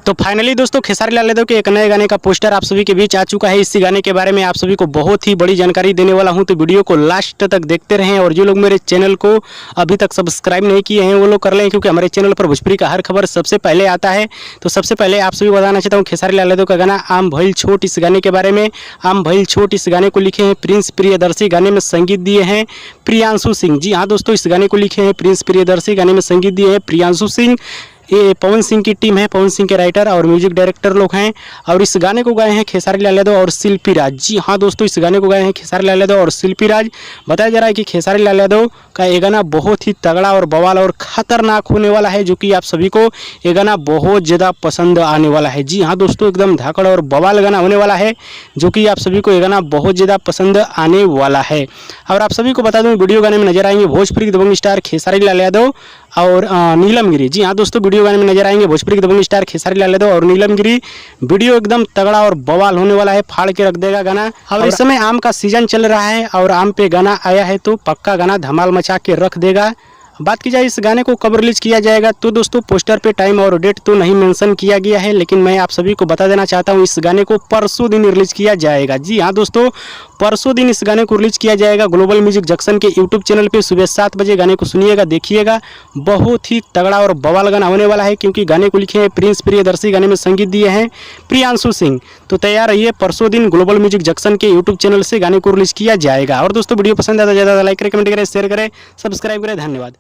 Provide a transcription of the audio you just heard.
तो फाइनली दोस्तों खेसारी लाल यादव के एक नए गाने का पोस्टर आप सभी के बीच आ चुका है। इसी गाने के बारे में आप सभी को बहुत ही बड़ी जानकारी देने वाला हूं, तो वीडियो को लास्ट तक देखते रहें। और जो लोग मेरे चैनल को अभी तक सब्सक्राइब नहीं किए हैं वो लोग कर लें, क्योंकि हमारे चैनल पर भोजपुरी का हर खबर सबसे पहले आता है। तो सबसे पहले आप सभी को बताना चाहता हूँ खेसारी लाल यादव का गाना आम भइल छोट, इस गाने के बारे में। आम भइल छोट इस गाने को लिखे हैं प्रिंस प्रियदर्शी, गाने में संगीत दिए हैं प्रियांशु सिंह। जी हाँ दोस्तों, इस गाने को लिखे हैं प्रिंस प्रियदर्शी, गाने में संगीत दिए हैं प्रियांशु सिंह। ये पवन सिंह की टीम है, पवन सिंह के राइटर और म्यूजिक डायरेक्टर लोग हैं। और इस गाने को गाए हैं खेसारी लाल यादव और शिल्पी राज। जी हाँ दोस्तों, इस गाने को गाए हैं खेसारी लाल यादव और शिल्पी राज। बताया जा रहा है कि खेसारी लाल यादव का ये गाना बहुत ही तगड़ा और बवाल और खतरनाक होने वाला है, जो कि आप सभी को ये गाना बहुत ज़्यादा पसंद आने वाला है। जी हाँ दोस्तों, एकदम धाकड़ और बवाल गाना होने वाला है, जो कि आप सभी को ये गाना बहुत ज़्यादा पसंद आने वाला है। और आप सभी को बता दूं, वीडियो गाने में नजर आएंगे भोजपुरी के दबंग स्टार खेसारी लाल यादव और नीलम गिरी। जी हाँ दोस्तों, वीडियो गाने में नजर आएंगे भोजपुरी के दबंग स्टार खेसारी लाल यादव और नीलम गिरी। वीडियो एकदम तगड़ा और बवाल होने वाला है, फाड़ के रख देगा गाना। और इस समय आम का सीजन चल रहा है और आम पे गाना आया है, तो पक्का गाना धमाल मचा के रख देगा। बात की जाए इस गाने को कब रिलीज किया जाएगा, तो दोस्तों पोस्टर पे टाइम और डेट तो नहीं मेंशन किया गया है, लेकिन मैं आप सभी को बता देना चाहता हूँ इस गाने को परसों दिन रिलीज किया जाएगा। जी हाँ दोस्तों, परसों दिन इस गाने को रिलीज किया जाएगा ग्लोबल म्यूजिक जंक्शन के यूट्यूब चैनल पे। सुबह 7 बजे गाने को सुनिएगा, देखिएगा। बहुत ही तगड़ा और बवाल गाना होने वाला है, क्योंकि गाने को लिखे हैं प्रिंस प्रियदर्शी, गाने में संगीत दिए हैं प्रियांशु सिंह। तो तैयार रहिए, परसों दिन ग्लोबल म्यूजिक जंक्शन के यूट्यूब चैनल से गाने को रिलीज किया जाएगा। और दोस्तों वीडियो पसंद आता ज़्यादा लाइक करें, कमेंट करें, शेयर करें, सब्सक्राइब करें। धन्यवाद।